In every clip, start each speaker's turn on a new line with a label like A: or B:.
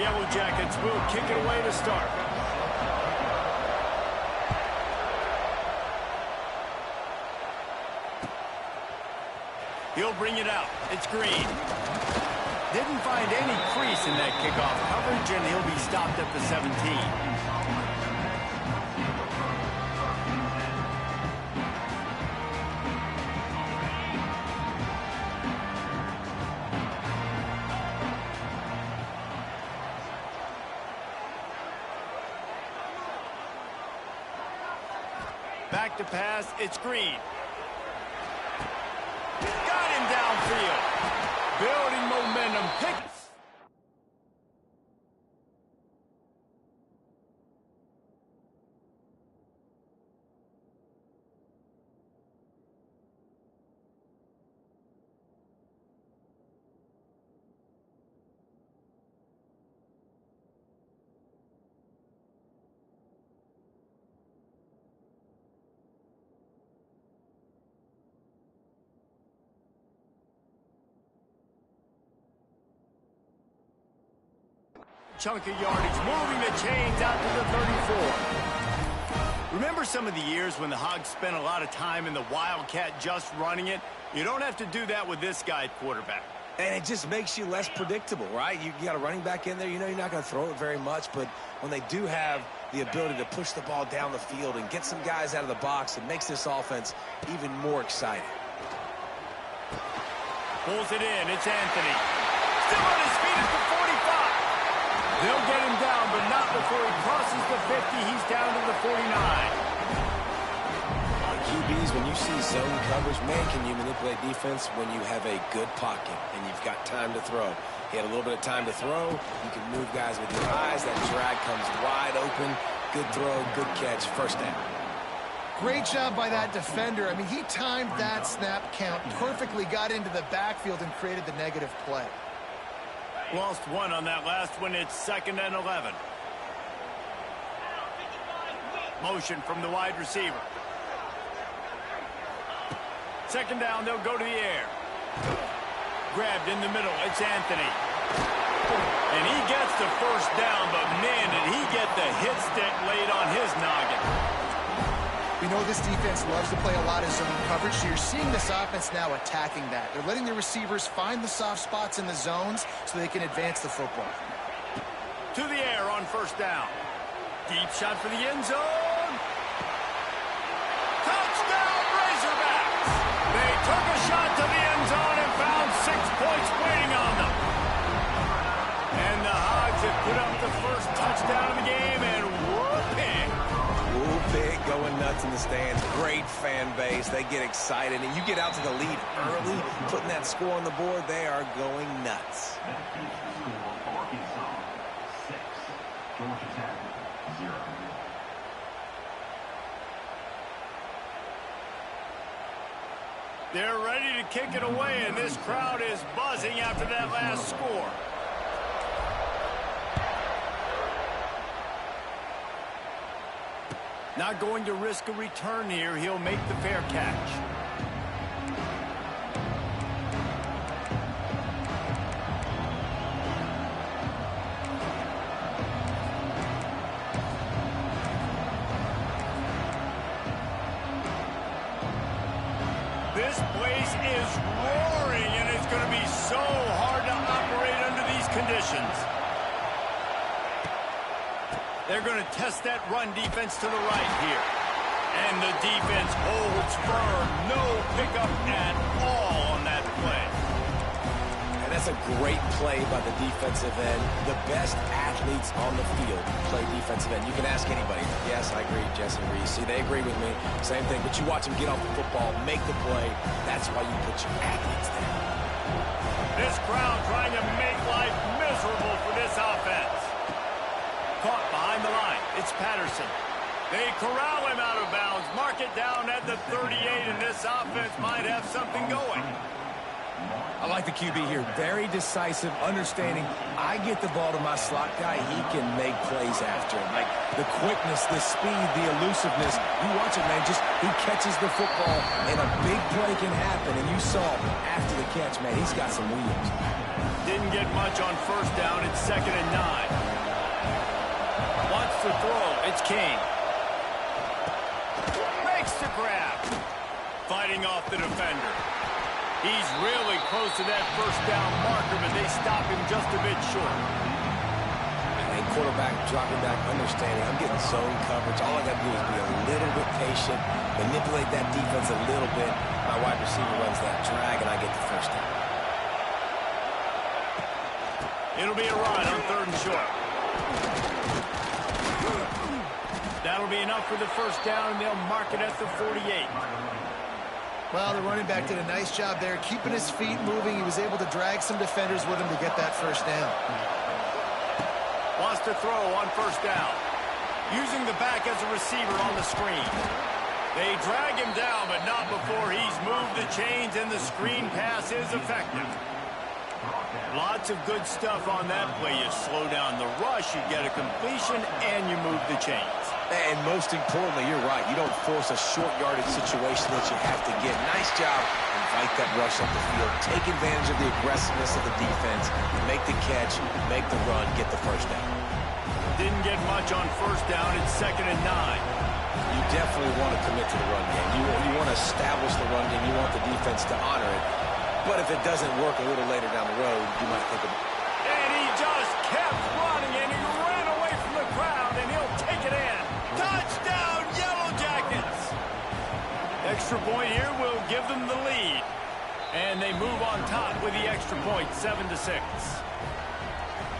A: Yellow Jackets will kick it away to start. He'll bring it out. It's Green. Didn't find any crease in that kickoff coverage, and he'll be stopped at the 17. Back to pass, it's Green. Got him downfield. Building momentum. Picks. Chunk of yardage, moving the chains out to the 34. Remember some of the years when the Hogs spent a lot of time in the Wildcat just running it? You don't have to do that with this guy at quarterback.
B: And it just makes you less predictable, right? You got a running back in there. You know you're not going to throw it very much, but when they do have the ability to push the ball down the field and get some guys out of the box, it makes this offense even more exciting.
A: Pulls it in. It's Anthony. Still on his feet at the 45. They'll get him down, but not before he crosses the 50. He's down to the 49.
B: QBs, when you see zone coverage, man, can you manipulate defense when you have a good pocket and you've got time to throw. He had a little bit of time to throw. You can move guys with your eyes. That drag comes wide open. Good throw, good catch, first down.
C: Great job by that defender. I mean, he timed that snap count perfectly, got into the backfield, and created the negative play.
A: Lost one on that last one. It's 2nd and 11. Motion from the wide receiver. 2nd down, they'll go to the air. Grabbed in the middle. It's Anthony. And he gets the first down, but man, did he get the hit stick laid on his noggin.
C: We know this defense loves to play a lot of zone coverage, so you're seeing this offense now attacking that. They're letting the receivers find the soft spots in the zones so they can advance the football.
A: To the air on 1st down. Deep shot for the end zone. Touchdown, Razorbacks! They took a shot to the end zone and found 6 points waiting on them. And the Hogs have put up the first touchdown of the game, and whooping.
B: Big, going nuts in the stands. Great fan base. They get excited, and you get out to the lead early, putting that score on the board. They are going nuts.
A: They're ready to kick it away, and this crowd is buzzing after that last score. Not going to risk a return here. He'll make the fair catch. This place is roaring, and it's going to be so hard to operate under these conditions. They're going to test that run defense to the right here. And the defense holds firm. No pickup at all on that play.
B: And that's a great play by the defensive end. The best athletes on the field play defensive end. You can ask anybody. Yes, I agree, Jesse Reese. See, they agree with me. Same thing. But you watch them get off the football, make the play. That's why you put your athletes there.
A: This crowd trying to make life miserable for this offense. Caught behind the line. It's Patterson. They corral him out of bounds. Mark it down at the 38, and this offense might have something going.
B: I like the QB here. Very decisive, understanding I get the ball to my slot guy, he can make plays after it. Like the quickness, the speed, the elusiveness. You watch it, man. Just he catches the football, and a big play can happen. And you saw after the catch, man, he's got some wheels.
A: Didn't get much on first down. It's 2nd and 9. Wants to throw. It's King. Makes the grab. Fighting off the defender. He's really close to that first down marker, but they stop him just a bit short.
B: And quarterback dropping back, understanding I'm getting zone coverage. All I got to do is be a little bit patient, manipulate that defense a little bit. My wide receiver runs that drag, and I get the first down.
A: It'll be a run on 3rd and short. That'll be enough for the first down, and they'll mark it at the 48.
C: Well, the running back did a nice job there, keeping his feet moving. He was able to drag some defenders with him to get that first down.
A: Wants to throw on first down. Using the back as a receiver on the screen. They drag him down, but not before he's moved the chains, and the screen pass is effective. Lots of good stuff on that play. You slow down the rush, you get a completion, and you move the chains.
B: And most importantly, you're right. You don't force a short yardage situation that you have to get. Nice job. Invite that rush up the field. Take advantage of the aggressiveness of the defense. Make the catch, make the run, get the first down.
A: Didn't get much on first down. It's 2nd and 9.
B: You definitely want to commit to the run game. You want to establish the run game. You want the defense to honor it. But if it doesn't work a little later down the road, you might think of it.
A: And he just kept running, and he ran away from the crowd, and he'll take it in. Touchdown, Yellow Jackets! Extra point here will give them the lead. And they move on top with the extra point, 7-6.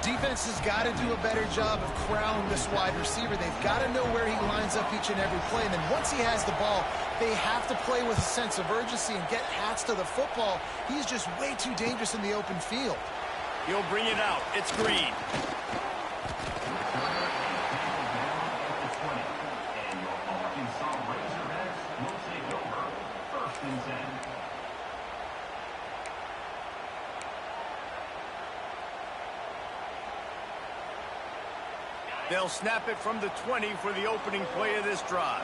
C: Defense has got to do a better job of corralling this wide receiver. They've got to know where he lines up each and every play. And then once he has the ball, they have to play with a sense of urgency and get hats to the football. He's just way too dangerous in the open field.
A: He'll bring it out. It's Green. They'll snap it from the 20 for the opening play of this drive.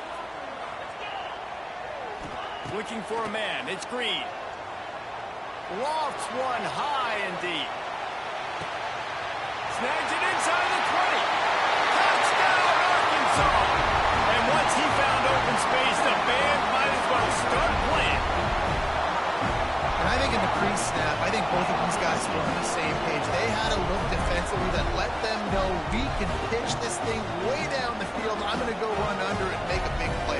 A: Looking for a man. It's Green. Lofts one high and deep. Snags it inside the 20. Touchdown, Arkansas. And once he found open space, the band might as well start playing.
C: And I think in the pre-snap, I think both of these guys were on the same page. They had a look defensively that let them know we can pitch this thing way down the field. I'm going to go run under it and make a big play.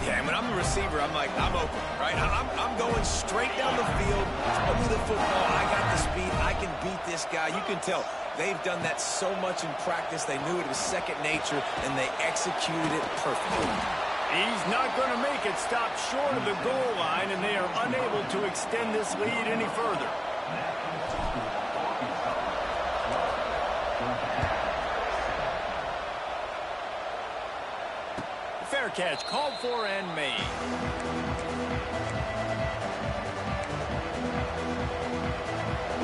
B: Yeah, when I'm a receiver, I'm like, I'm open, right? I'm going straight down the field. Throw me the football. I got the speed. I can beat this guy. You can tell they've done that so much in practice. They knew it was second nature, and they executed it perfectly.
A: He's not going to make it stop short of the goal line, and they are unable to extend this lead any further. Fair catch called for and made.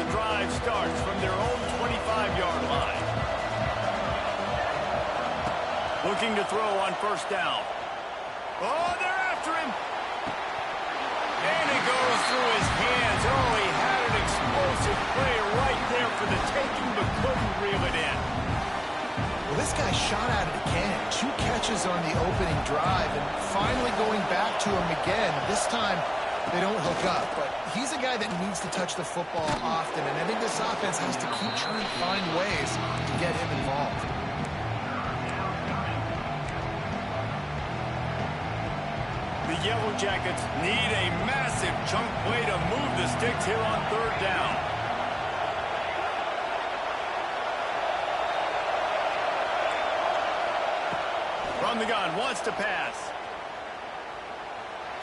A: The drive starts from their own 25-yard line. Looking to throw on first down. Oh, they're after him. And it goes through his hands. Oh, he had an explosive play right there for the taking, but couldn't reel it in.
C: Well, this guy shot out of the cannon. 2 catches on the opening drive, and finally going back to him again. This time, they don't hook up, but he's a guy that needs to touch the football often, and I think this offense has to keep trying to find ways to get him involved.
A: The Yellow Jackets need a massive chunk play to move the sticks here on third down. From the gun, wants to pass.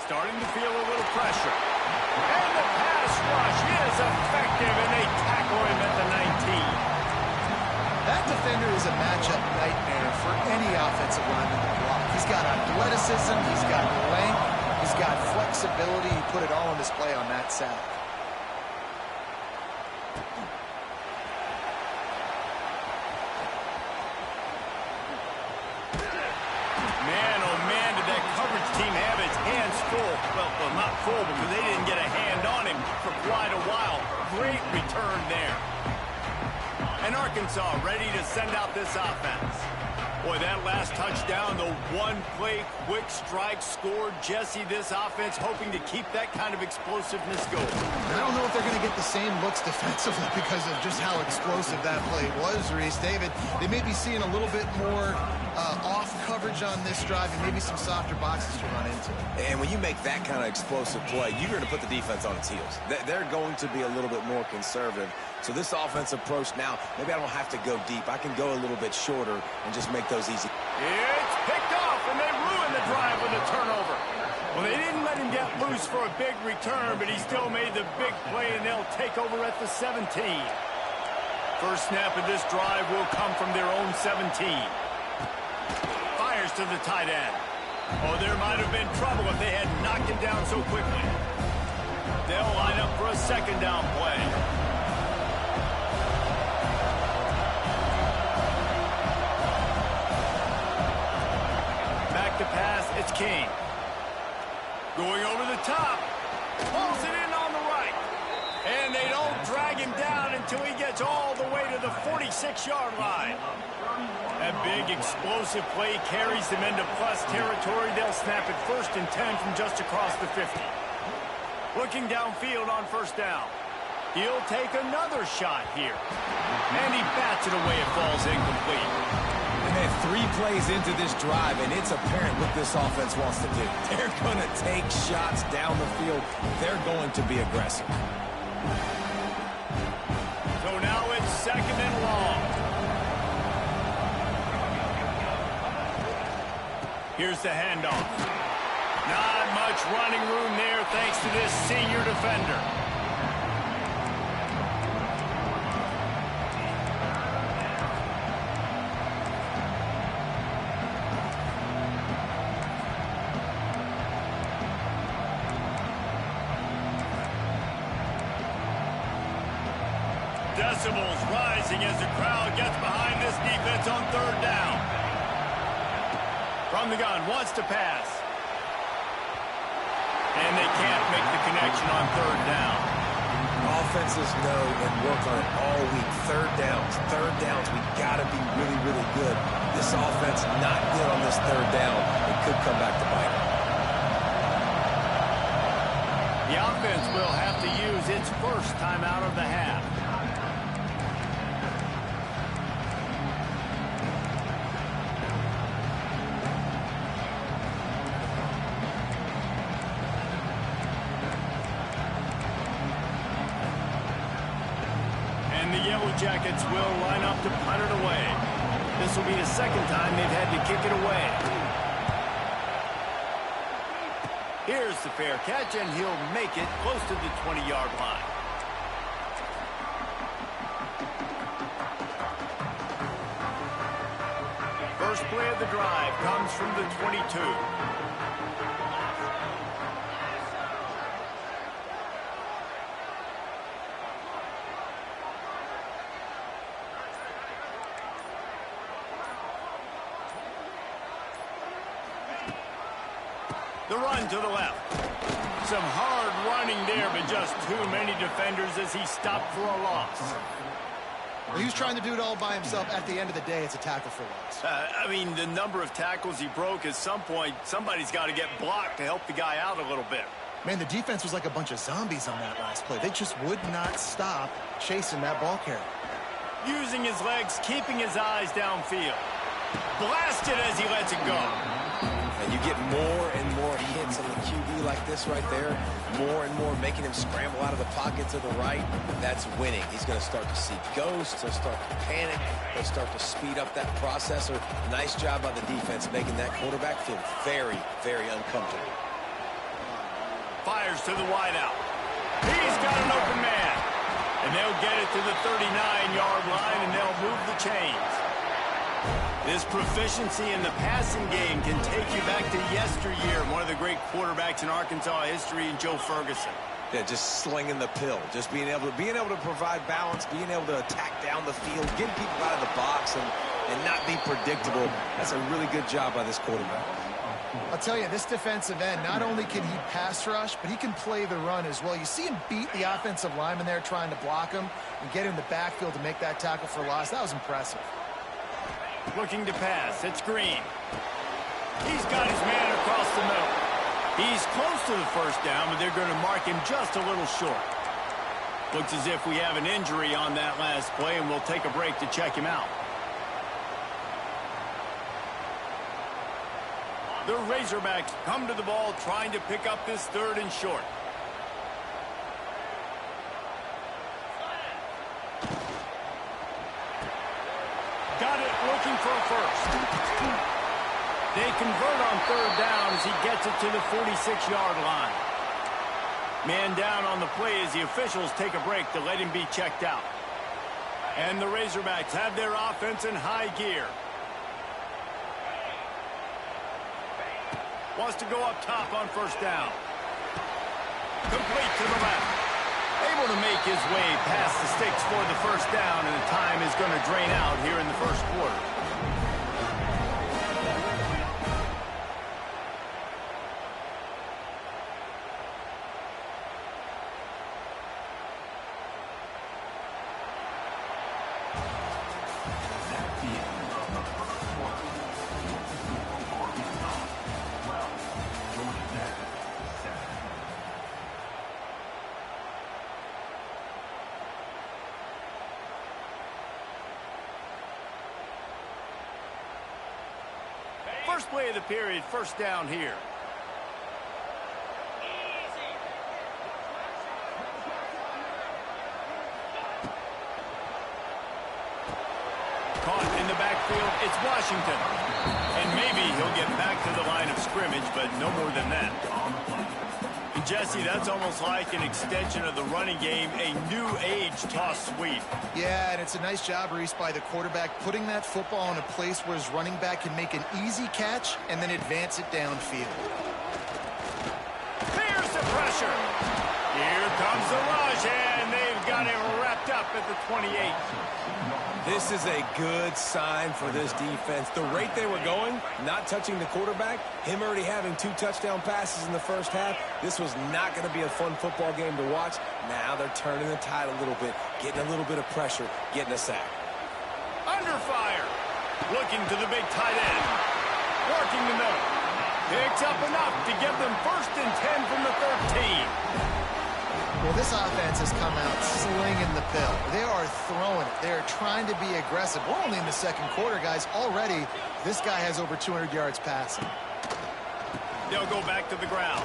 A: Starting to feel a little pressure. And the pass rush is effective, and they tackle him at the 19.
C: That defender is a matchup nightmare for any offensive lineman to block. He's got athleticism, he's got length, he's got flexibility. He put it all on display on that sack.
A: team have its hands full. Well, not full because they didn't get a hand on him for quite a while. Great return there. And Arkansas ready to send out this offense. Boy, that last touchdown, the one-play quick strike scored. Jesse, this offense hoping to keep that kind of explosiveness going.
C: I don't know if they're going to get the same looks defensively because of just how explosive that play was, Reese. David, they may be seeing a little bit more off coverage on this drive and maybe some softer boxes to run into.
B: And when you make that kind of explosive play, you're going to put the defense on its heels. They're going to be a little bit more conservative. So this offense approach now, maybe I don't have to go deep. I can go a little bit shorter and just make those easy.
A: It's picked off, and they ruin the drive with a turnover. Well, they didn't let him get loose for a big return, but he still made the big play, and they'll take over at the 17. First snap of this drive will come from their own 17. Fires to the tight end. Oh, there might have been trouble if they had knocked him down so quickly. They'll line up for a second down play. Back to pass, it's King. Going over the top. Pulls it in on the right. And they don't drag him down until he gets all the way to the 46-yard line. That big explosive play carries them into plus territory. They'll snap it 1st and 10 from just across the 50. Looking downfield on first down. He'll take another shot here. And he bats it away. It falls incomplete.
B: And then 3 plays into this drive, and it's apparent what this offense wants to do. They're going to take shots down the field. They're going to be aggressive.
A: So now it's 2nd and long. Here's the handoff. Not much running room there thanks to this senior defender. Decibels rising as the crowd gets behind this defense on 3rd down. From the gun, wants to pass. And they can't make the connection on 3rd down.
B: Offenses know and work on it all week. 3rd downs. We got to be really, really good. This offense not good on this 3rd down. It could come back to bite them.
A: The offense will have to use its first timeout of the half. And the Yellow Jackets will line up to punt it away. This will be the 2nd time they've had to kick it away. Here's the fair catch, and he'll make it close to the 20-yard line. First play of the drive comes from the 22. The run to the left. Some hard running there, but just too many defenders as he stopped for a loss.
C: Well, he was trying to do it all by himself. At the end of the day, it's a tackle for loss.
A: I mean, the number of tackles he broke, at some point, somebody's got to get blocked to help the guy out a little bit.
C: Man, the defense was like a bunch of zombies on that last play. They just would not stop chasing that ball carrier.
A: Using his legs, keeping his eyes downfield. Blasted as he lets it go.
B: And you get more and more hits on the QB like this right there. More and more making him scramble out of the pocket to the right. That's winning. He's going to start to see ghosts. He'll start to panic. He'll start to speed up that processor. Nice job by the defense making that quarterback feel very, very uncomfortable.
A: Fires to the wideout. He's got an open man. And they'll get it to the 39-yard line, and they'll move the chains. This proficiency in the passing game can take you back to yesteryear. One of the great quarterbacks in Arkansas history, in Joe Ferguson.
B: Yeah, just slinging the pill, just being able to provide balance, being able to attack down the field, getting people out of the box, and not be predictable. That's a really good job by this quarterback.
C: I'll tell you, this defensive end, not only can he pass rush, but he can play the run as well. You see him beat the offensive lineman there trying to block him and get in the backfield to make that tackle for loss. That was impressive.
A: Looking to pass. It's Green. He's got his man across the middle. He's close to the first down, but they're going to mark him just a little short. Looks as if we have an injury on that last play, and we'll take a break to check him out. The Razorbacks come to the ball trying to pick up this 3rd and short. Got it, looking for a first. They convert on 3rd down as he gets it to the 46-yard line. Man down on the play as the officials take a break to let him be checked out. And the Razorbacks have their offense in high gear. Wants to go up top on 1st down. Complete to the left. Able to make his way past the sticks for the 1st down, and the time is going to drain out here in the 1st quarter. First play of the period, 1st down here. Caught in the backfield, it's Washington. And maybe he'll get back to the line of scrimmage, but no more than that. And Jesse, that's almost like an extension of the running game, a new age toss sweep.
C: Yeah, and it's a nice job, Reese, by the quarterback, putting that football in a place where his running back can make an easy catch and then advance it downfield.
A: There's the pressure. Here comes the rush, and they've got him wrapped up at the 28.
B: This is a good sign for this defense. The rate they were going, not touching the quarterback, him already having 2 touchdown passes in the 1st half, this was not going to be a fun football game to watch. Now they're turning the tide a little bit, getting a little bit of pressure, getting a sack.
A: Under fire. Looking to the big tight end. Working the middle. Picks up enough to give them 1st and 10 from the 13.
C: Well, this offense has come out slinging the pill. They are throwing it. They are trying to be aggressive. We're only in the 2nd quarter, guys. Already, this guy has over 200 yards passing.
A: They'll go back to the ground.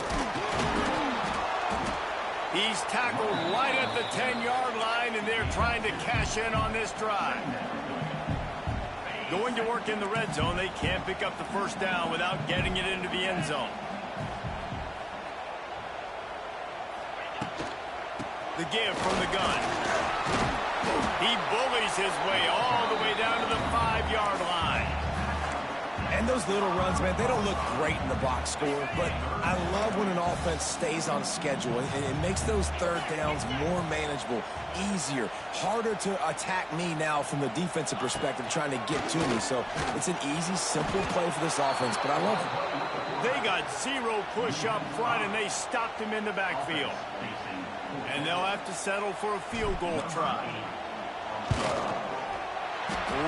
A: He's tackled right at the 10-yard line, and they're trying to cash in on this drive. Going to work in the red zone. They can't pick up the 1st down without getting it into the end zone. The give from the gun. He bullies his way all the way down to the 5-yard line.
B: And those little runs, man, they don't look great in the box score, but I love when an offense stays on schedule, and it makes those 3rd downs more manageable, easier, harder to attack me now from the defensive perspective trying to get to me. So it's an easy, simple play for this offense, but I love it.
A: They got 0 push up front, and they stopped him in the backfield. And they'll have to settle for a field goal try.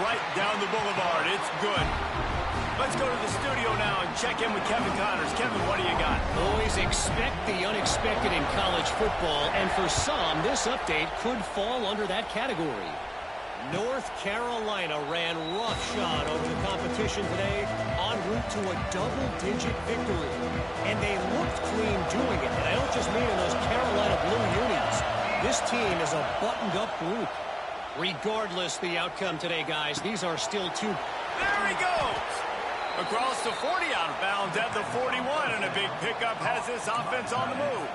A: Right down the boulevard. It's good. Let's go to the studio now and check in with Kevin Connors. Kevin, what do you got?
D: Always expect the unexpected in college football, and for some, this update could fall under that category. North Carolina ran roughshod over the competition today en route to a double-digit victory. And they looked clean doing it. And I don't just mean in those Carolina blue unis. This team is a buttoned-up group. Regardless the outcome today, guys, these are still 2.
A: There he goes! Across the 40, out of bounds at the 41, and a big pickup has this offense on the move.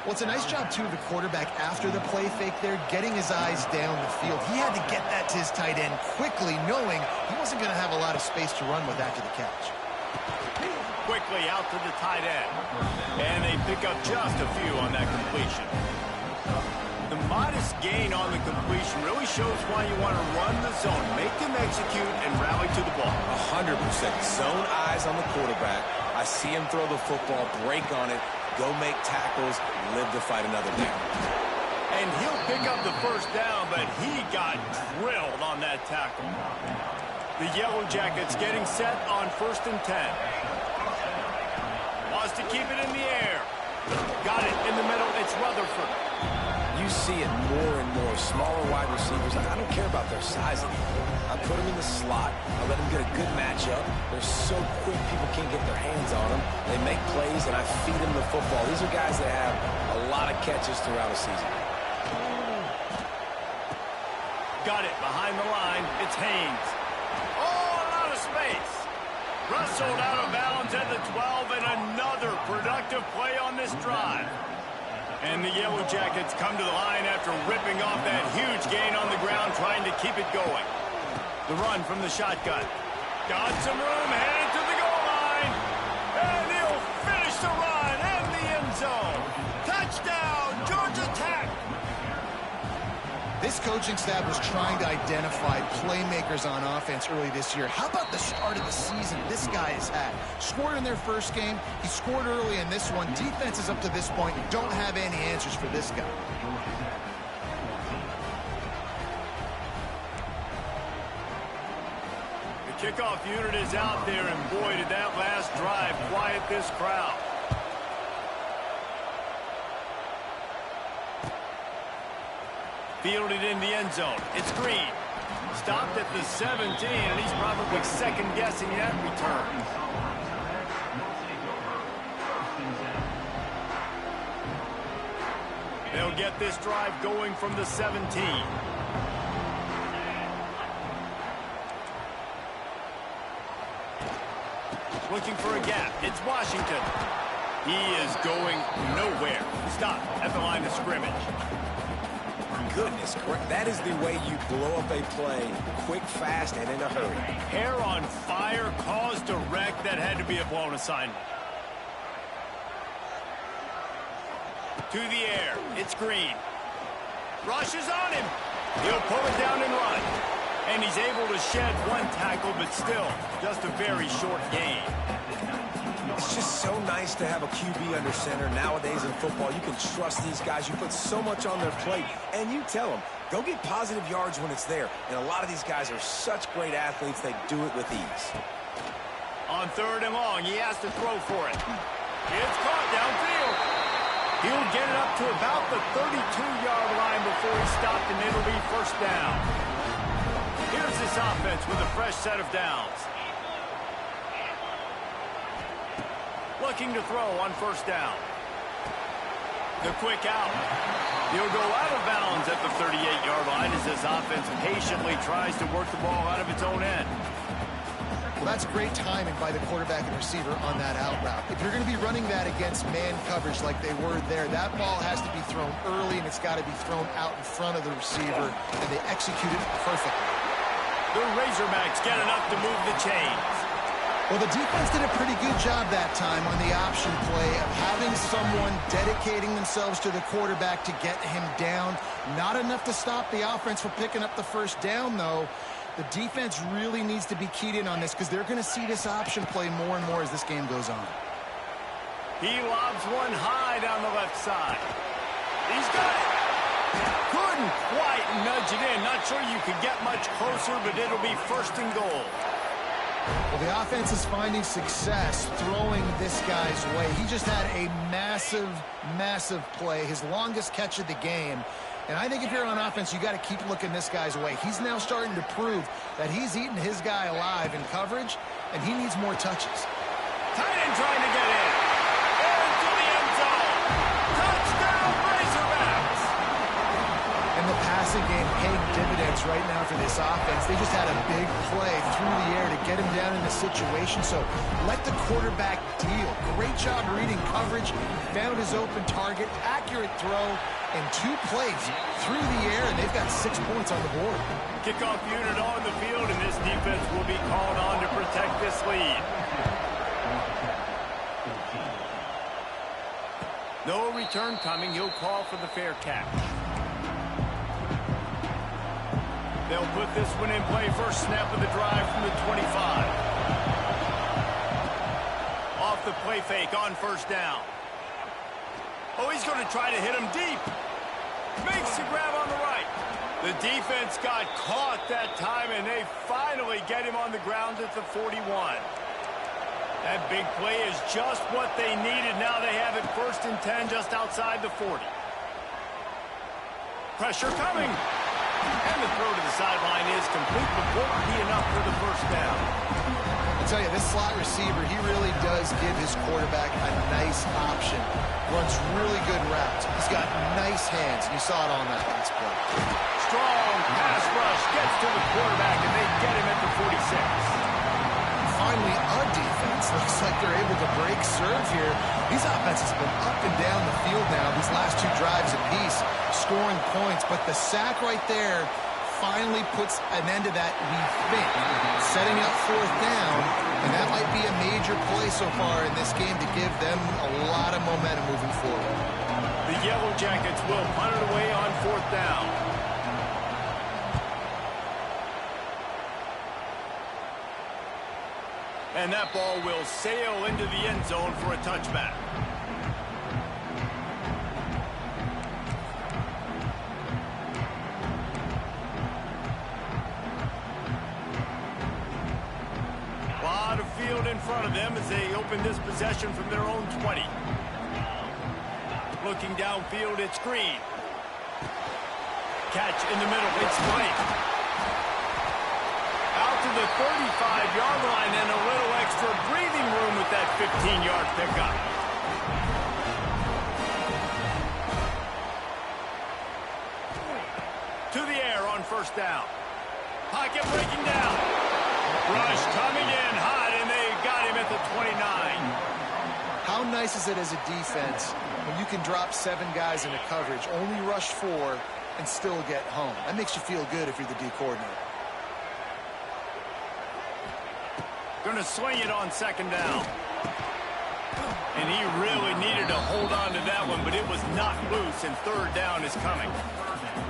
C: Well, it's a nice job, too, of the quarterback after the play fake there, getting his eyes down the field. He had to get that to his tight end quickly, knowing he wasn't going to have a lot of space to run with after the catch.
A: Quickly out to the tight end. And they pick up just a few on that completion. The Modest gain on the completion really shows why you want to run the zone, make them execute, and rally to the ball.
B: 100%. Zone eyes on the quarterback. I see him throw the football, break on it, go make tackles, live to fight another down.
A: And he'll pick up the first down, but he got drilled on that tackle. The Yellow Jackets getting set on 1st and 10. Wants to keep it in the air. Got it in the middle. It's Rutherford.
B: You see it more and more. Smaller wide receivers, I don't care about their size anymore. I put them in the slot. I let them get a good matchup. They're so quick, people can't get their hands on them. They make plays, and I feed them the football. These are guys that have a lot of catches throughout a season.
A: Got it behind the line. It's Haynes. Oh, out of space. Wrestled out of bounds at the 12, and another productive play on this drive. And the Yellow Jackets come to the line after ripping off that huge gain on the ground, trying to keep it going. The run from the shotgun. Got some room, headed to the goal line. And he'll finish the run in the end zone. Touchdown, Georgia Tech.
C: This coaching staff was trying to identify playmakers on offense early this year. How about the start of the season this guy has had? Scored in their first game. He scored early in this one. Defenses up to this point don't have any answers for this guy.
A: The kickoff unit is out there, and boy, did that last drive quiet this crowd. Fielded in the end zone. It's Green. Stopped at the 17, and he's probably second-guessing that return. They'll get this drive going from the 17. Looking for a gap. It's Washington. He is going nowhere. Stop at the line of scrimmage.
B: Goodness, correct. That is the way you blow up a play, quick, fast, and in a hurry.
A: Hair on fire, caused a wreck. That had to be a blown assignment. To the air. It's Green. Rushes on him. He'll pull it down and run. And he's able to shed one tackle, but still just a very short gain.
B: It's just so nice to have a QB under center. Nowadays in football, you can trust these guys. You put so much on their plate, and you tell them, go get positive yards when it's there. And a lot of these guys are such great athletes, they do it with ease.
A: On 3rd and long, he has to throw for it. It's caught downfield. He'll get it up to about the 32-yard line before he's stopped, and it'll be 1st down. Here's this offense with a fresh set of downs. Looking to throw on 1st down. The quick out. He'll go out of bounds at the 38-yard line as this offense patiently tries to work the ball out of its own end.
C: Well, that's great timing by the quarterback and receiver on that out route. If you're going to be running that against man coverage like they were there, that ball has to be thrown early, and it's got to be thrown out in front of the receiver, and they execute it perfectly.
A: The Razorbacks get enough to move the chains.
C: Well, the defense did a pretty good job that time on the option play of having someone dedicating themselves to the quarterback to get him down. Not enough to stop the offense from picking up the 1st down, though. The defense really needs to be keyed in on this because they're going to see this option play more and more as this game goes on.
A: He lobs one high down the left side. He's got it. Couldn't quite nudge it in. Not sure you could get much closer, but it'll be 1st and goal.
C: Well, the offense is finding success throwing this guy's way. He just had a massive, massive play, his longest catch of the game. And I think if you're on offense, you got to keep looking this guy's way. He's now starting to prove that he's eating his guy alive in coverage, and he needs more touches.
A: Tight end trying to get in. Into the end zone. Touchdown, Razorbacks.
C: And the passing game paying dividends right now for this offense. They just had a big play through the air to get him down in the situation. So let the quarterback deal. Great job reading coverage. Found his open target. Accurate throw. And 2 plays through the air, and they've got 6 points on the board.
A: Kickoff unit on the field, and this defense will be called on to protect this lead. No return coming. He'll call for the fair catch. They'll put this one in play. First snap of the drive from the 25. Off the play fake on first down. Oh, he's going to try to hit him deep. Makes the grab on the right. The defense got caught that time, and they finally get him on the ground at the 41. That big play is just what they needed. Now they have it 1st and 10 just outside the 40. Pressure coming. And the throw to the sideline is complete, but won't be enough for the first down.
C: I tell you, this slot receiver, he really does give his quarterback a nice option. Runs really good routes. He's got nice hands, and you saw it on that last play.
A: Strong pass rush gets to the quarterback, and they get him at the 46.
C: Finally, a defense. Looks like they're able to break serve here. These offenses have been up and down the field now, these last 2 drives apiece, scoring points. But the sack right there finally puts an end to that, we think, setting up 4th down. And that might be a major play so far in this game to give them a lot of momentum moving forward.
A: The Yellow Jackets will punt it away on 4th down. And that ball will sail into the end zone for a touchback. A lot of field in front of them as they open this possession from their own 20. Looking downfield, it's Green. Catch in the middle, it's Blake. Out to the 35-yard line and a little extra breathing room with that 15-yard pickup. To the air on first down. Pocket breaking down. Rush coming in hot, and they got him at the 29.
C: How nice is it as a defense when you can drop 7 guys into coverage, only rush 4, and still get home? That makes you feel good if you're the D coordinator.
A: Going to swing it on 2nd down. And he really needed to hold on to that one, but it was not loose, and 3rd down is coming.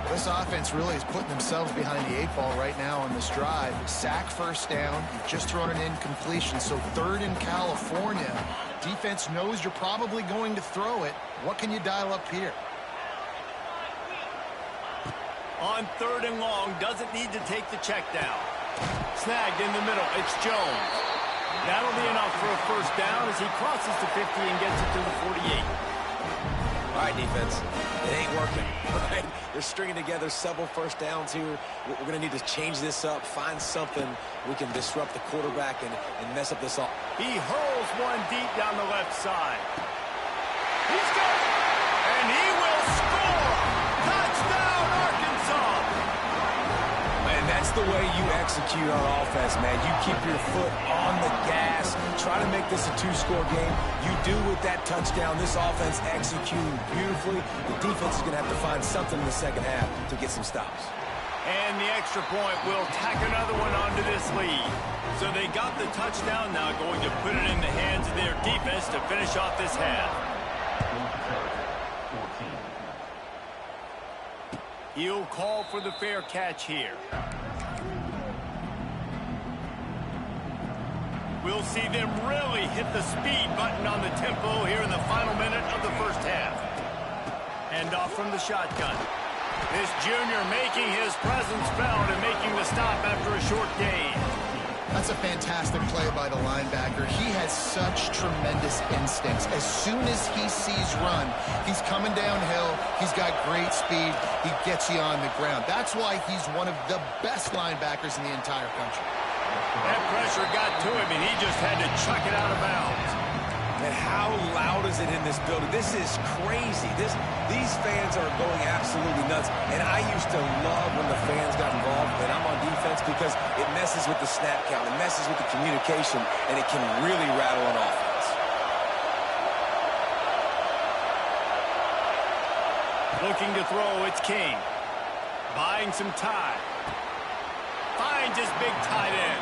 C: This offense really is putting themselves behind the 8 ball right now on this drive. Sack 1st down. You've just thrown an incompletion, so 3rd in California. Defense knows you're probably going to throw it. What can you dial up here?
A: On 3rd and long, doesn't need to take the check down. Snagged in the middle, it's Jones. That'll be enough for a 1st down as he crosses the 50 and gets it to the 48.
B: All right, defense, it ain't working, right? They're stringing together several 1st downs here. We're going to need to change this up, find something we can disrupt the quarterback and mess up this all.
A: He hurls one deep down the left side. He's got it, and he will score! Touchdown, Arkansas!
B: And that's the way you execute on offense, man. You keep your foot on the gas, try to make this a 2-score game. You do with that touchdown. This offense executing beautifully. The defense is going to have to find something in the 2nd half to get some stops.
A: And the extra point will tack another one onto this lead. So they got the touchdown, now going to put it in the hands of their defense to finish off this half. He'll call for the fair catch here. We'll see them really hit the speed button on the tempo here in the final minute of the 1st half. And off from the shotgun. This junior making his presence felt and making the stop after a short gain.
C: That's a fantastic play by the linebacker. He has such tremendous instincts. As soon as he sees run, he's coming downhill. He's got great speed. He gets you on the ground. That's why he's one of the best linebackers in the entire country.
A: That pressure got to him, and he just had to chuck it out of bounds.
B: And how loud is it in this building? This is crazy. These fans are going absolutely nuts. And I used to love when the fans got involved when I'm on defense because it messes with the snap count. It messes with the communication, and it can really rattle an offense.
A: Looking to throw, it's King. Buying some time. Finds his big tight end.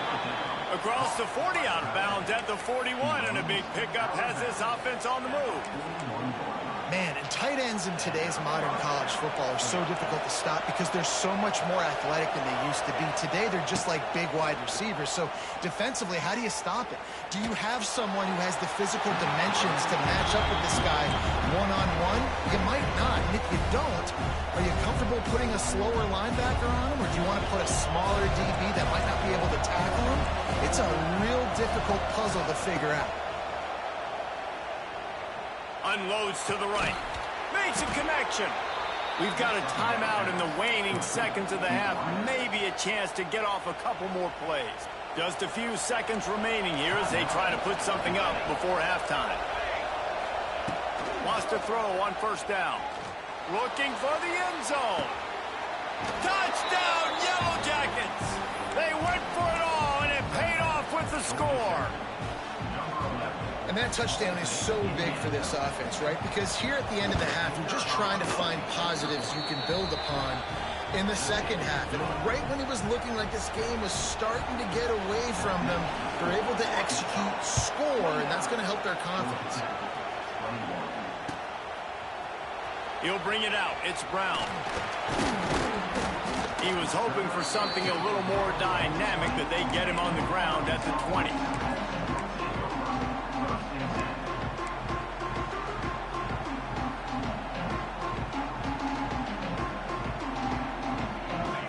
A: Across the 40, out of bounds at the 41, and a big pickup has this offense on the move.
C: Man, and tight ends in today's modern college football are so difficult to stop because they're so much more athletic than they used to be. Today, they're just like big wide receivers. So defensively, how do you stop it? Do you have someone who has the physical dimensions to match up with this guy one-on-one? You might not. And if you don't, are you comfortable putting a slower linebacker on him, or do you want to put a smaller DB that might not be able to tackle him? It's a real difficult puzzle to figure out.
A: Unloads to the right. Makes a connection. We've got a timeout in the waning seconds of the half. Maybe a chance to get off a couple more plays. Just a few seconds remaining here as they try to put something up before halftime. Wants to throw on first down. Looking for the end zone. Touchdown, Yellow Jackets! They went for it all, and it paid off with the score.
C: And that touchdown is so big for this offense, right? Because here at the end of the half, you're just trying to find positives you can build upon in the second half. And right when it was looking like this game was starting to get away from them, they're able to execute, score, and that's going to help their confidence.
A: He'll bring it out. It's Brown. He was hoping for something a little more dynamic, but they get him on the ground at the 20.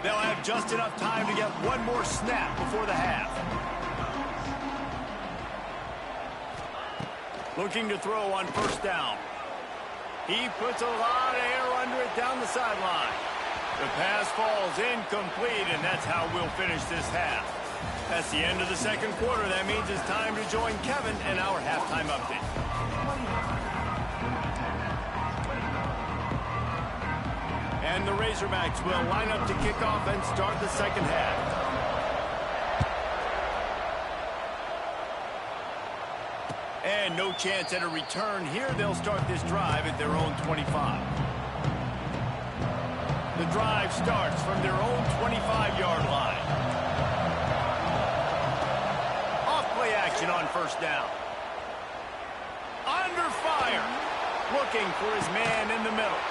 A: They'll have just enough time to get one more snap before the half. Looking to throw on first down. He puts a lot of air under it down the sideline. The pass falls incomplete, and that's how we'll finish this half. That's the end of the second quarter. That means it's time to join Kevin and our halftime update. And the Razorbacks will line up to kick off and start the second half. And no chance at a return here. They'll start this drive at their own 25. The drive starts from their own 25-yard line. Off play action on first down. Under fire. Looking for his man in the middle.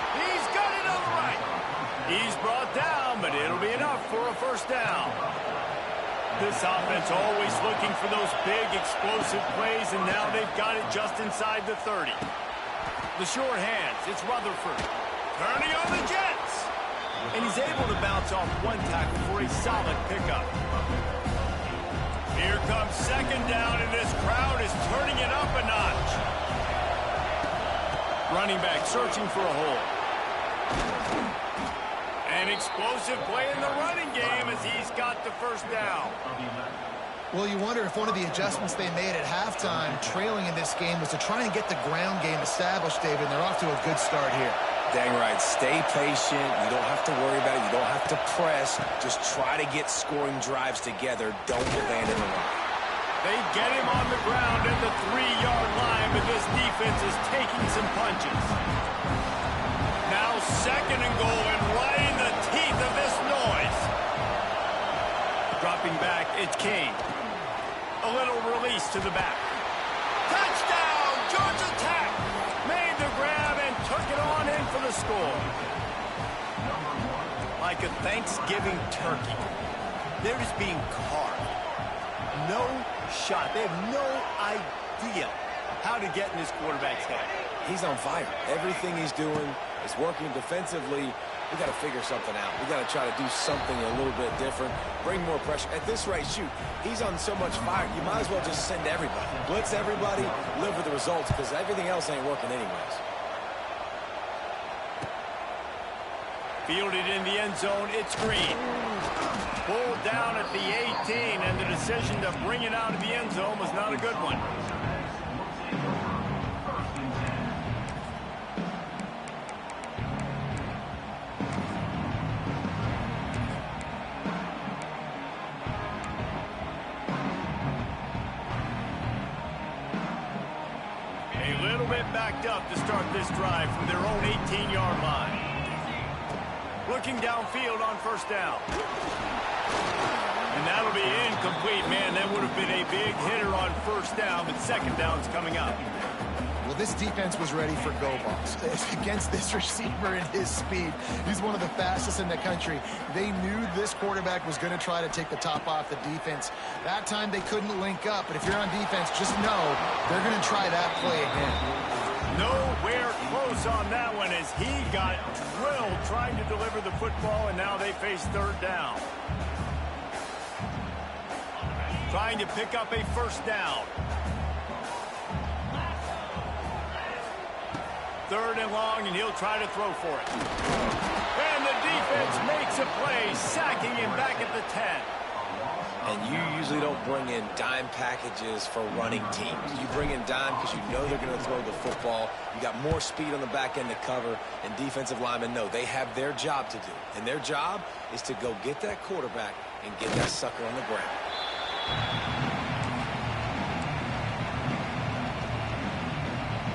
A: He's got it on the right. He's brought down, but it'll be enough for a first down. This offense always looking for those big, explosive plays, and now they've got it just inside the 30. The short hands, it's Rutherford. Turning on the Jets. And he's able to bounce off one tackle for a solid pickup. Here comes second down, and this crowd is turning it up a notch. Running back searching for a hole. An explosive play in the running game as he's got the first down.
C: Well, you wonder if one of the adjustments they made at halftime, trailing in this game, was to try and get the ground game established, David, and they're off to a good start here.
B: Dang right. Stay patient. You don't have to worry about it. You don't have to press. Just try to get scoring drives together. Don't abandon the run.
A: They get him on the ground at the 3-yard line, but this defense is taking some punches. Now second and goal, and right in the teeth of this noise. Dropping back, it's King. A little release to the back. Touchdown, Georgia Tech. Made the grab and took it on in for the score. Like a Thanksgiving turkey. They're just being carved. No shot. They have no idea how to get in this quarterback's head.
B: He's on fire. Everything he's doing is working defensively. We got to figure something out. We got to try to do something a little bit different. Bring more pressure. At this rate, shoot, he's on so much fire. You might as well just send everybody. Blitz everybody, live with the results, because everything else ain't working anyways.
A: Fielded in the end zone, it's Green. Pulled down at the 18, and the decision to bring it out of the end zone was not a good one. A little bit backed up to start this drive from their own 18-yard line. Looking downfield on first down. And that'll be incomplete, man. That would have been a big hitter on first down, but second down's coming up.
C: Well, this defense was ready for go balls. Against this receiver and his speed, he's one of the fastest in the country. They knew this quarterback was going to try to take the top off the defense. That time they couldn't link up, but if you're on defense, just know they're going to try that play again.
A: Nowhere close on that one as he got drilled trying to deliver the football, and now they face third down. Trying to pick up a first down. Third and long, and he'll try to throw for it. And the defense makes a play, sacking him back at the 10.
B: And you usually don't bring in dime packages for running teams. You bring in dime because you know they're going to throw the football. You got more speed on the back end to cover, and defensive linemen know they have their job to do. And their job is to go get that quarterback and get that sucker on the ground.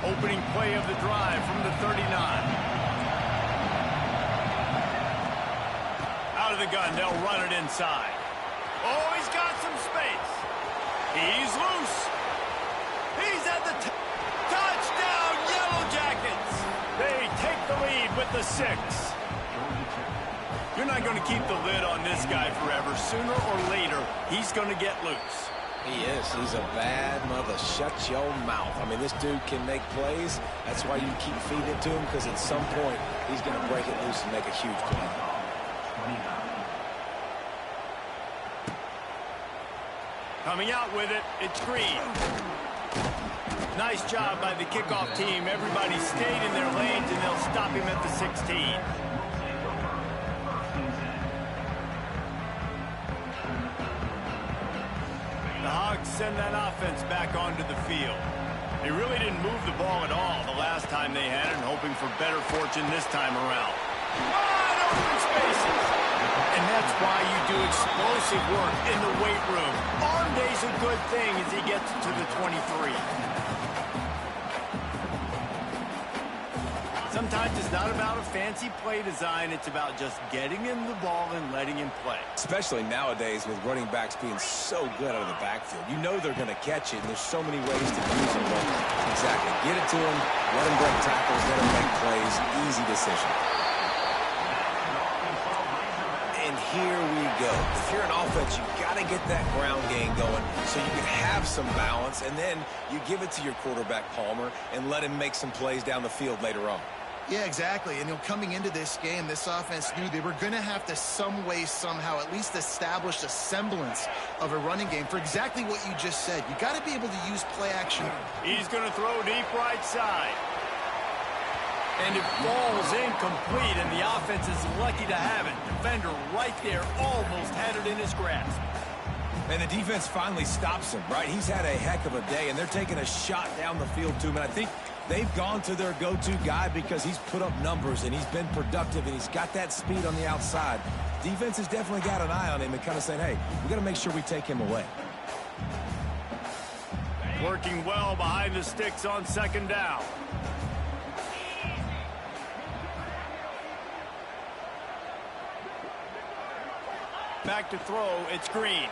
A: Opening play of the drive from the 39. Out of the gun, they'll run it inside. Oh, he's got some space. He's loose. He's at the touchdown, Yellow Jackets. They take the lead with the 6. You're not going to keep the lid on this guy forever. Sooner or later, he's going to get loose.
B: He is. He's a bad mother. Shut your mouth. I mean, this dude can make plays. That's why you keep feeding it to him, because at some point, he's going to break it loose and make a huge play.
A: Coming out with it, it's Green. Nice job by the kickoff team. Everybody stayed in their lanes, and they'll stop him at the 16. The Hogs send that offense back onto the field. They really didn't move the ball at all the last time they had it, and hoping for better fortune this time around. Wide open spaces. And that's why you do explosive work in the weight room. Arm day's a good thing as he gets to the 23. Sometimes it's not about a fancy play design. It's about just getting him the ball and letting him play.
B: Especially nowadays with running backs being so good out of the backfield. You know they're going to catch it, and there's so many ways to use them. But exactly. Get it to him, let him break tackles, let him make plays. Easy decision. And here we go. If you're an offense, you got to get that ground game going so you can have some balance, and then you give it to your quarterback, Palmer, and let him make some plays down the field later on.
C: Yeah, exactly. And coming into this game, this offense knew they were going to have to some way, somehow, at least establish a semblance of a running game for exactly what you just said. You got to be able to use play action.
A: He's going to throw deep right side. And it falls incomplete, and the offense is lucky to have it. Defender right there almost had it in his grasp.
B: And the defense finally stops him, right? He's had a heck of a day, and they're taking a shot down the field to him. And I think they've gone to their go-to guy because he's put up numbers, and he's been productive, and he's got that speed on the outside. Defense has definitely got an eye on him and kind of saying, hey, we got to make sure we take him away.
A: Working well behind the sticks on second down. Back to throw, it's Green.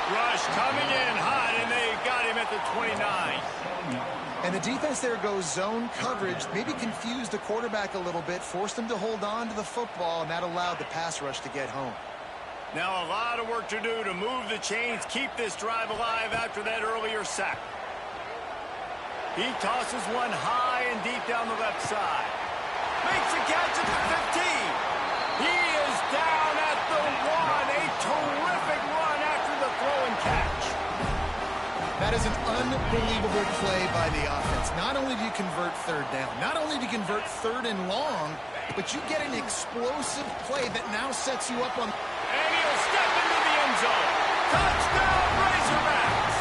A: Rush coming in hot, and they got him at the 29.
C: And the defense there goes zone coverage, maybe confused the quarterback a little bit, forced him to hold on to the football, and that allowed the pass rush to get home.
A: Now a lot of work to do to move the chains, keep this drive alive after that earlier sack. He tosses one high and deep down the left side. Makes a catch at the 15. He is down at the 1. A terrific run after the throw and catch.
C: That is an unbelievable play by the offense. Not only do you convert third down, not only do you convert third and long, but you get an explosive play that now sets you up on...
A: And he'll step into the end zone. Touchdown, Razorbacks!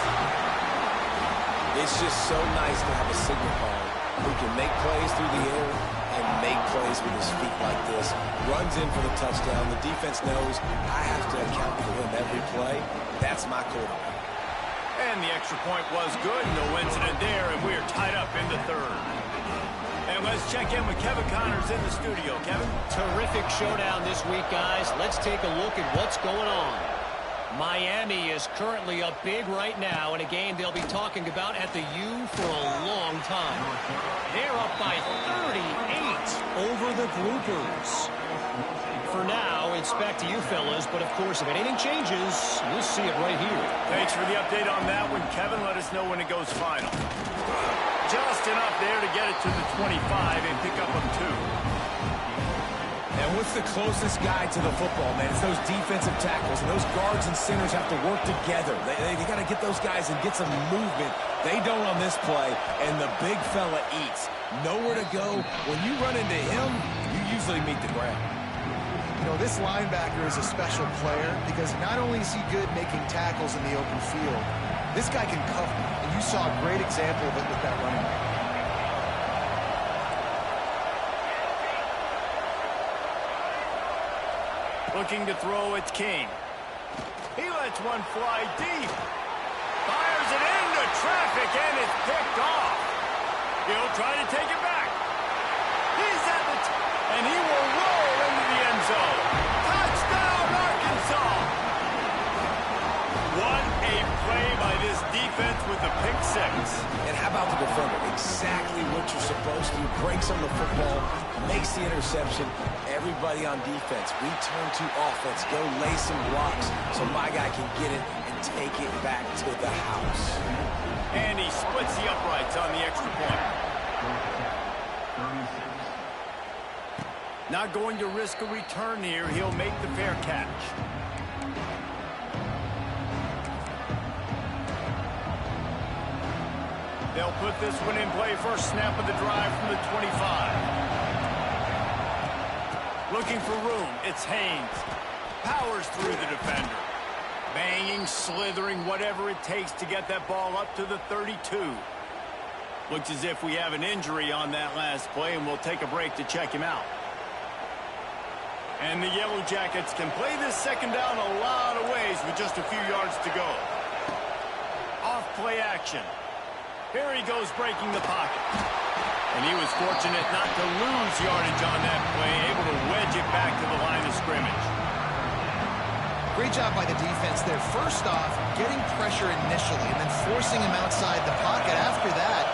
B: It's just so nice to have a signal caller who can make plays through the air and make plays with his feet like this. Runs in for the touchdown. The defense knows I have to account for him every play. That's my quarterback.
A: And the extra point was good. No incident there, and we're tied up in the third. And let's check in with Kevin Connors in the studio. Kevin?
D: Terrific showdown this week, guys. Let's take a look at what's going on. Miami is currently up big right now in a game they'll be talking about at the U for a long time. They're up by 38 over the Groupers. For now, it's back to you fellas, but of course, if anything changes, you'll see it right here.
A: Thanks for the update on that one, Kevin. Let us know when it goes final. Just enough there to get it to the 25 and pick up on 2.
B: And what's the closest guy to the football, man? It's those defensive tackles, and those guards and centers have to work together. They got to get those guys and get some movement. They don't on this play, and the big fella eats. Nowhere to go. When you run into him, you usually meet the ground.
C: You know, this linebacker is a special player because not only is he good making tackles in the open field, this guy can cover, and you saw a great example of it with that running back.
A: Looking to throw, it's King. He lets one fly deep. Fires it into traffic, and it's picked off. He'll try to take it back. He's at the and he will roll into the end zone. Touchdown, Arkansas! What a play by this defense with the pick six.
B: And how about the defender? Exactly what you're supposed to do. Breaks on the football, makes the interception. Everybody on defense, return to offense. Go lay some blocks so my guy can get it and take it back to the house.
A: And he splits the uprights on the extra point. Not going to risk a return here. He'll make the fair catch. They'll put this one in play. First snap of the drive from the 25. Looking for room. It's Haynes. Powers through the defender. Banging, slithering, whatever it takes to get that ball up to the 32. Looks as if we have an injury on that last play, and we'll take a break to check him out. And the Yellow Jackets can play this second down a lot of ways with just a few yards to go. Off-play action. Here he goes breaking the pocket. And he was fortunate not to lose yardage on that play, able to wedge it back to the line of scrimmage.
C: Great job by the defense there. First off, getting pressure initially and then forcing him outside the pocket after that.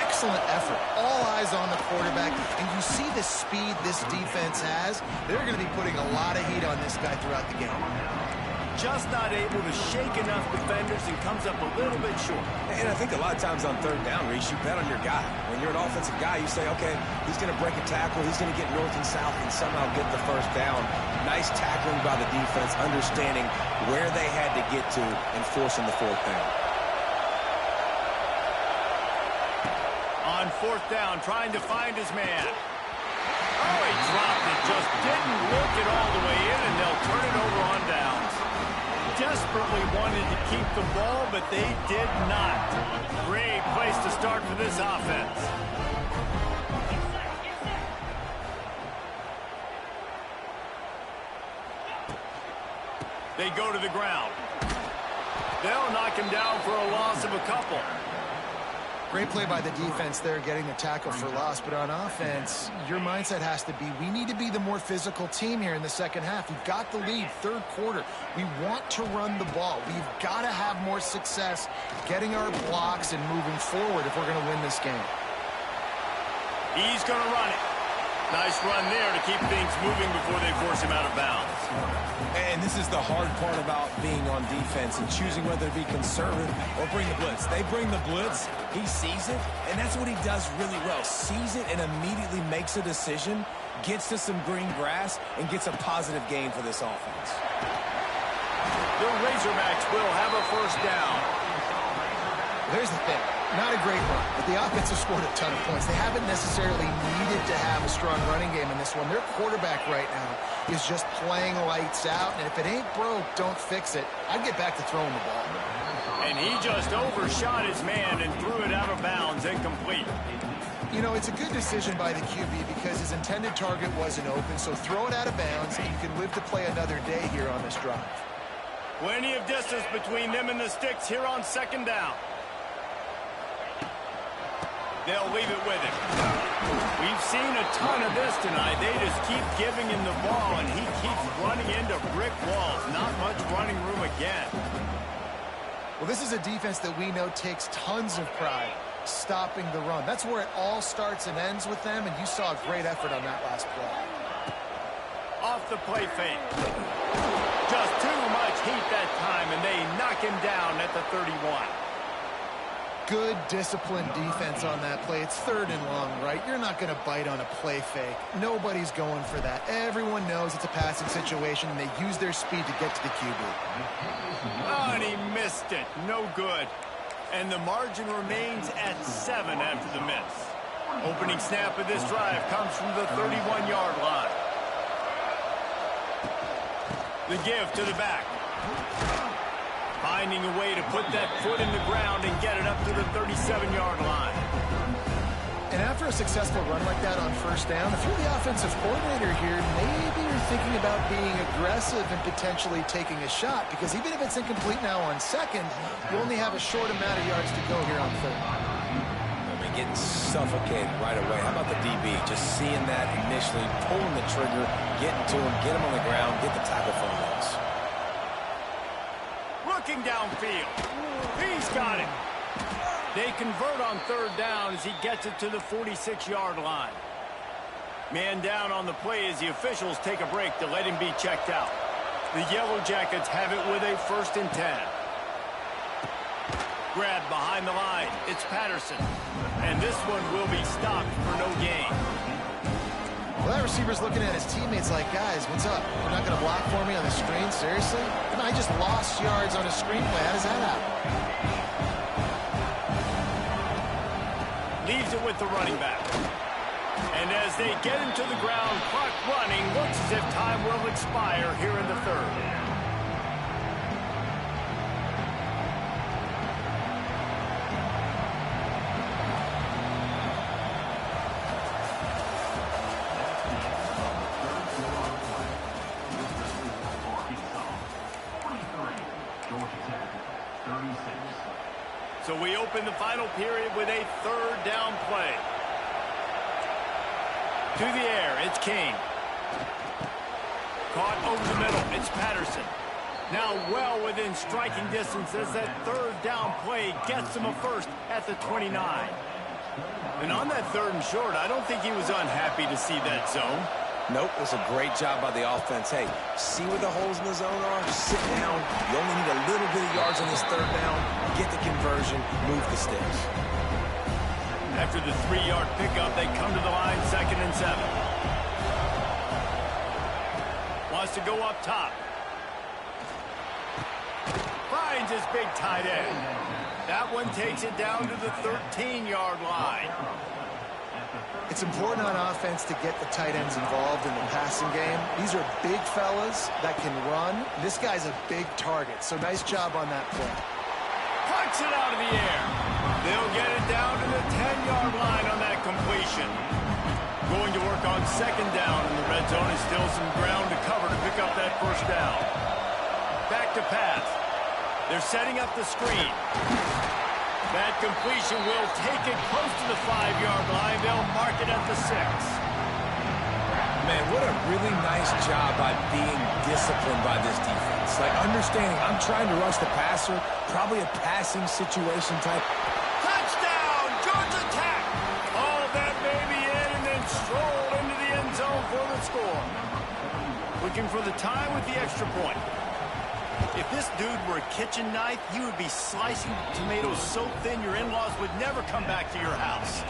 C: Excellent effort. All eyes on the quarterback. And you see the speed this defense has. They're going to be putting a lot of heat on this guy throughout the game.
A: Just not able to shake enough defenders and comes up a little bit short.
B: And I think a lot of times on third down, Reese, you bet on your guy. When you're an offensive guy, you say, okay, he's going to break a tackle, he's going to get north and south and somehow get the first down. Nice tackling by the defense, understanding where they had to get to and forcing the fourth down.
A: On fourth down, trying to find his man. Oh, he dropped it, just didn't work it all the way in, and they'll turn it over on downs. Desperately wanted to keep the ball, but they did not. Great place to start for this offense. They go to the ground. They'll knock him down for a loss of a couple.
C: Great play by the defense there, getting the tackle for loss. But on offense, your mindset has to be, we need to be the more physical team here in the second half. We've got the lead, third quarter. We want to run the ball. We've got to have more success getting our blocks and moving forward if we're going to win this game.
A: He's going to run it. Nice run there to keep things moving before they force him out of bounds.
B: And this is the hard part about being on defense and choosing whether to be conservative or bring the blitz. They bring the blitz, he sees it, and that's what he does really well. Sees it and immediately makes a decision, gets to some green grass, and gets a positive gain for this offense.
A: The Razorbacks will have a first down.
C: There's the thing. Not a great run, but the offense has scored a ton of points. They haven't necessarily needed to have a strong running game in this one. Their quarterback right now is just playing lights out, and if it ain't broke, don't fix it. I'd get back to throwing the ball.
A: And he just overshot his man and threw it out of bounds, incomplete.
C: You know, it's a good decision by the QB because his intended target wasn't open, so throw it out of bounds, and you can live to play another day here on this drive.
A: Plenty of distance between them and the sticks here on second down. They'll leave it with him. We've seen a ton of this tonight. They just keep giving him the ball, and he keeps running into brick walls. Not much running room again.
C: Well, this is a defense that we know takes tons of pride stopping the run. That's where it all starts and ends with them, and you saw a great effort on that last play.
A: Off the play fake. Just too much heat that time, and they knock him down at the 31.
C: Good, disciplined defense on that play. It's 3rd and long, right? You're not going to bite on a play fake. Nobody's going for that. Everyone knows it's a passing situation, and they use their speed to get to the QB.
A: Oh, and he missed it. No good. And the margin remains at 7 after the miss. Opening snap of this drive comes from the 31-yard line. The give to the back. Finding a way to put that foot in the ground and get it up to the 37-yard line.
C: And after a successful run like that on 1st down, if you're the offensive coordinator here, maybe you're thinking about being aggressive and potentially taking a shot, because even if it's incomplete now on 2nd, you only have a short amount of yards to go here on 3rd.
B: I mean, getting suffocated right away. How about the DB? Just seeing that initially, pulling the trigger, getting to him, get him on the ground, get the tackle for a loss.
A: Looking downfield. He's got it. They convert on 3rd down as he gets it to the 46-yard line. Man down on the play as the officials take a break to let him be checked out. The Yellow Jackets have it with a 1st and 10. Grab behind the line. It's Patterson. And this one will be stopped for no gain.
C: Well, that receiver's looking at his teammates like, guys, what's up? You're not going to block for me on the screen? Seriously? I just lost yards on a screenplay. How does that happen?
A: Leaves it with the running back. And as they get him to the ground, clock running, looks as if time will expire here in the 3rd. So we open the final period with a 3rd down play. To the air, it's King. Caught over the middle, it's Patterson. Now well within striking distance as that 3rd down play gets him a 1st at the 29. And on that 3rd and short, I don't think he was unhappy to see that zone.
B: Nope, it was a great job by the offense. Hey, see where the holes in the zone are? Sit down. You only need a little bit of yards on this 3rd down. Get the conversion, move the sticks.
A: After the 3-yard pickup, they come to the line 2nd and 7. Wants to go up top. Finds his big tight end. That one takes it down to the 13-yard line.
C: It's important on offense to get the tight ends involved in the passing game. These are big fellas that can run. This guy's a big target, so nice job on that play.
A: Puts it out of the air. They'll get it down to the 10-yard line on that completion. Going to work on 2nd down in the red zone is still some ground to cover to pick up that 1st down. Back to pass. They're setting up the screen. That completion will take it close to the 5-yard line. They'll mark it at the 6.
B: Man, what a really nice job by being disciplined by this defense. Like, understanding I'm trying to rush the passer, probably a passing situation type.
A: Touchdown! Georgia Tech! All of that baby in and then stroll into the end zone for the score. Looking for the tie with the extra point. If this dude were a kitchen knife, you would be slicing tomatoes so thin your in-laws would never come back to your house.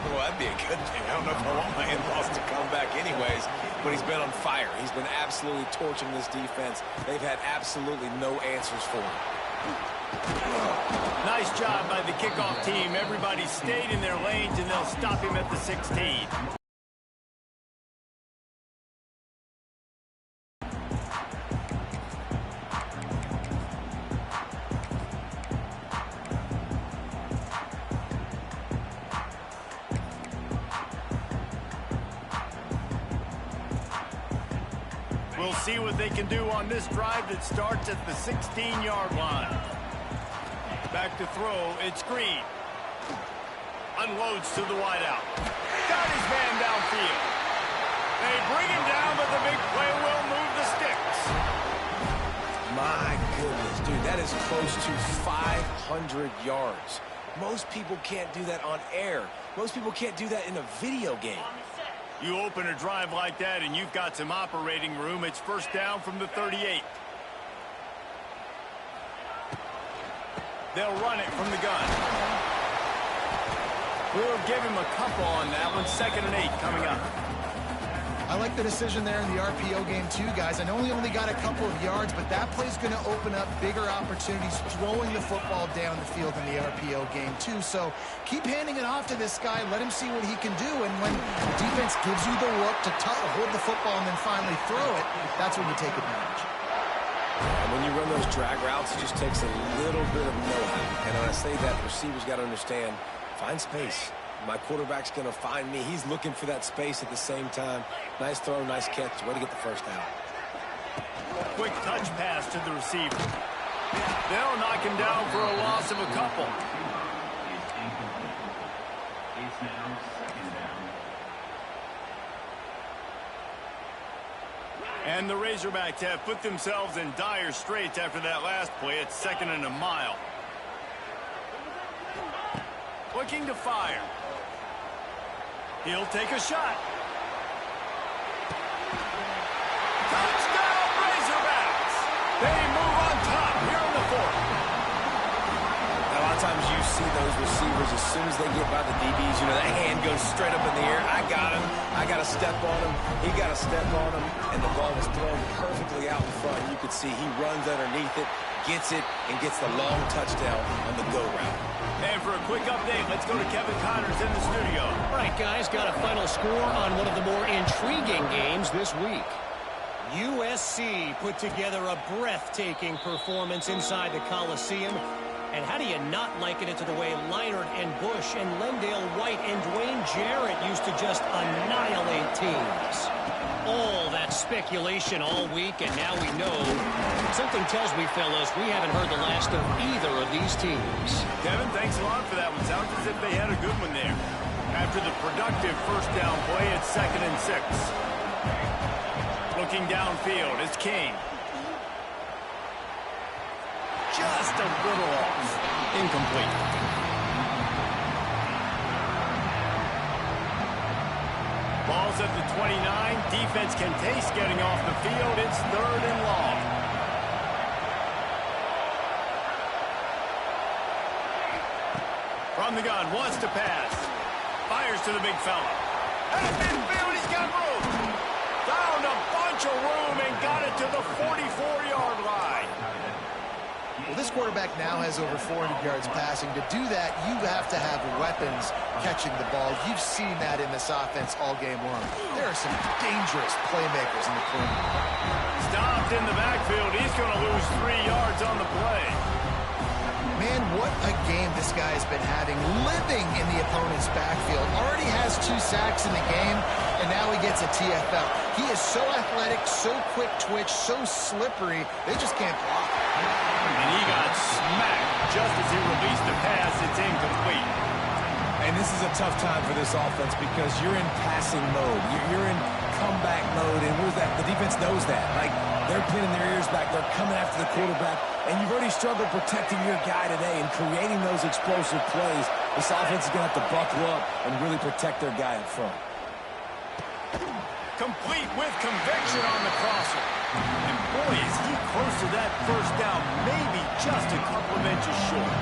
B: Well, that'd be a good thing. I don't know if I want my in-laws to come back anyways, but he's been on fire. He's been absolutely torching this defense. They've had absolutely no answers for him.
A: Nice job by the kickoff team. Everybody stayed in their lanes, and they'll stop him at the 16. We'll see what they can do on this drive that starts at the 16-yard line. Back to throw, it's Green. Unloads to the wideout. Got his man downfield. They bring him down, but the big play will move the sticks.
B: My goodness, dude, that is close to 500 yards. Most people can't do that on air. Most people can't do that in a video game.
A: You open a drive like that and you've got some operating room. It's first down from the 38. They'll run it from the gun. We'll give him a couple on that one. 2nd and 8 coming up.
C: I like the decision there in the RPO game too, guys. I know he only got a couple of yards, but that play's going to open up bigger opportunities throwing the football down the field in the RPO game too. So keep handing it off to this guy. Let him see what he can do. And when the defense gives you the look to hold the football and then finally throw it, that's when you take advantage.
B: And when you run those drag routes, it just takes a little bit of know-how. And when I say that, the receivers got to understand, find space. My quarterback's going to find me. He's looking for that space at the same time. Nice throw, nice catch. Way to get the first down.
A: Quick touch pass to the receiver. They'll knock him down for a loss of a couple. And the Razorbacks have put themselves in dire straits after that last play. It's 2nd and a mile. Looking to fire. He'll take a shot. Touchdown, Razorbacks! They move on top here in the 4th.
B: A lot of times you see those receivers, as soon as they get by the DBs, you know, that hand goes straight up in the air. I got him. I got to step on him. He got to step on him. And the ball was thrown perfectly out in front. You could see he runs underneath it, gets it, and gets the long touchdown on the go route.
A: And for a quick update, let's go to Kevin Connors in the studio.
D: All right, guys, got a final score on one of the more intriguing games this week. USC put together a breathtaking performance inside the Coliseum. And how do you not liken it to the way Leinart and Bush and Lendale White and Dwayne Jarrett used to just annihilate teams? All that speculation all week, and now we know. Something tells me, fellas, we haven't heard the last of either of these teams.
A: Kevin, thanks a lot for that one. Sounds as if they had a good one there. After the productive first down play, it's 2nd and 6. Looking downfield, it's King. Just a little off. Incomplete. Ball's at the 29. Defense can taste getting off the field. It's 3rd and long. From the gun, wants to pass. Fires to the big fella. At midfield, he's got room. Found a bunch of room and got it to the 44-yard line.
C: Well, this quarterback now has over 400 yards passing. To do that, you have to have weapons catching the ball. You've seen that in this offense all game long. There are some dangerous playmakers in the perimeter.
A: Stopped in the backfield. He's going to lose 3 yards on the play.
C: Man, what a game this guy has been having, living in the opponent's backfield. Already has 2 sacks in the game, and now he gets a TFL. He is so athletic, so quick twitch, so slippery, they just can't block.
A: And he got smacked just as he released the pass. It's incomplete.
B: And this is a tough time for this offense because you're in passing mode. You're in comeback mode, and what is that? The defense knows that. Like, they're pinning their ears back. They're coming after the quarterback, and you've already struggled protecting your guy today and creating those explosive plays. This offense is going to have to buckle up and really protect their guy in front.
A: Complete with conviction on the crosser. And boy, is he close to that first down, maybe just a couple of inches short.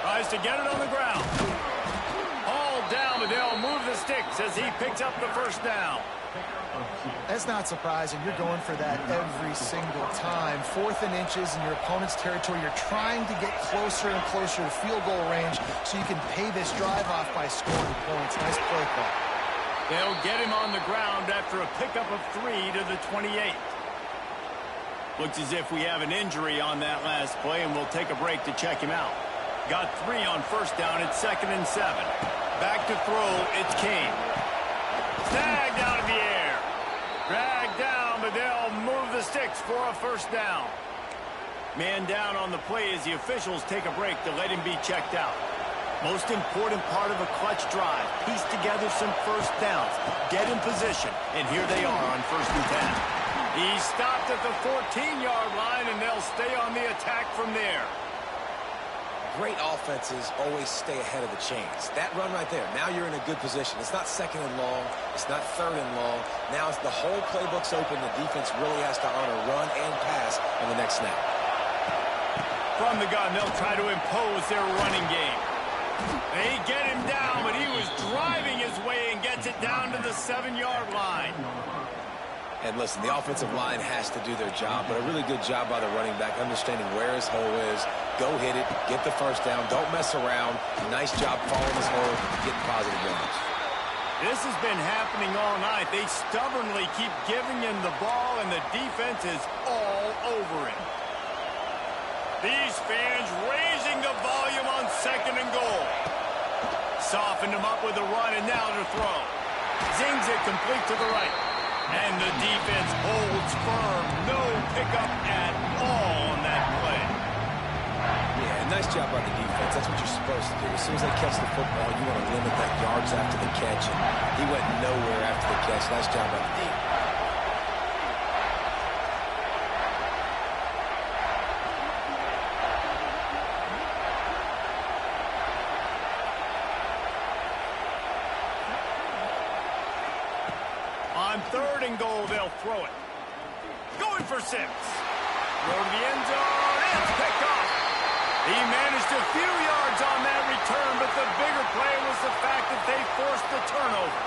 A: Tries to get it on the ground. All down, but they'll move the sticks as he picks up the first down.
C: That's not surprising. You're going for that every single time. 4th and inches in your opponent's territory. You're trying to get closer and closer to field goal range so you can pay this drive off by scoring points. Nice play call.
A: They'll get him on the ground after a pickup of 3 to the 28. Looks as if we have an injury on that last play, and we'll take a break to check him out. Got 3 on first down. It's 2nd and 7. Back to throw. It's King. Snagged out of the air. Dragged down, but they'll move the sticks for a first down. Man down on the play as the officials take a break to let him be checked out. Most important part of a clutch drive. Piece together some first downs. Get in position. And here they are on 1st and 10. He stopped at the 14-yard line, and they'll stay on the attack from there.
B: Great offenses always stay ahead of the chains. That run right there, now you're in a good position. It's not 2nd and long. It's not 3rd and long. Now it's the whole playbook's open. The defense really has to honor run and pass on the next snap.
A: From the gun, they'll try to impose their running game. They get him down, but he was driving his way and gets it down to the 7-yard line.
B: And listen, the offensive line has to do their job, but a really good job by the running back, understanding where his hole is. Go hit it, get the first down, don't mess around. Nice job following his hole, getting positive yards.
A: This has been happening all night. They stubbornly keep giving him the ball, and the defense is all over him. These fans raising the volume on 2nd and goal. Softened him up with a run, and now to throw. Zings it complete to the right. And the defense holds firm. No pickup at all on that play.
B: Yeah, nice job by the defense. That's what you're supposed to do. As soon as they catch the football, you want to limit that yards after the catch. And he went nowhere after the catch. Nice job by the defense.
A: On 3rd and goal, they'll throw it. Going for 6. Throw to the end zone. It's picked off. He managed a few yards on that return, but the bigger play was the fact that they forced the turnover.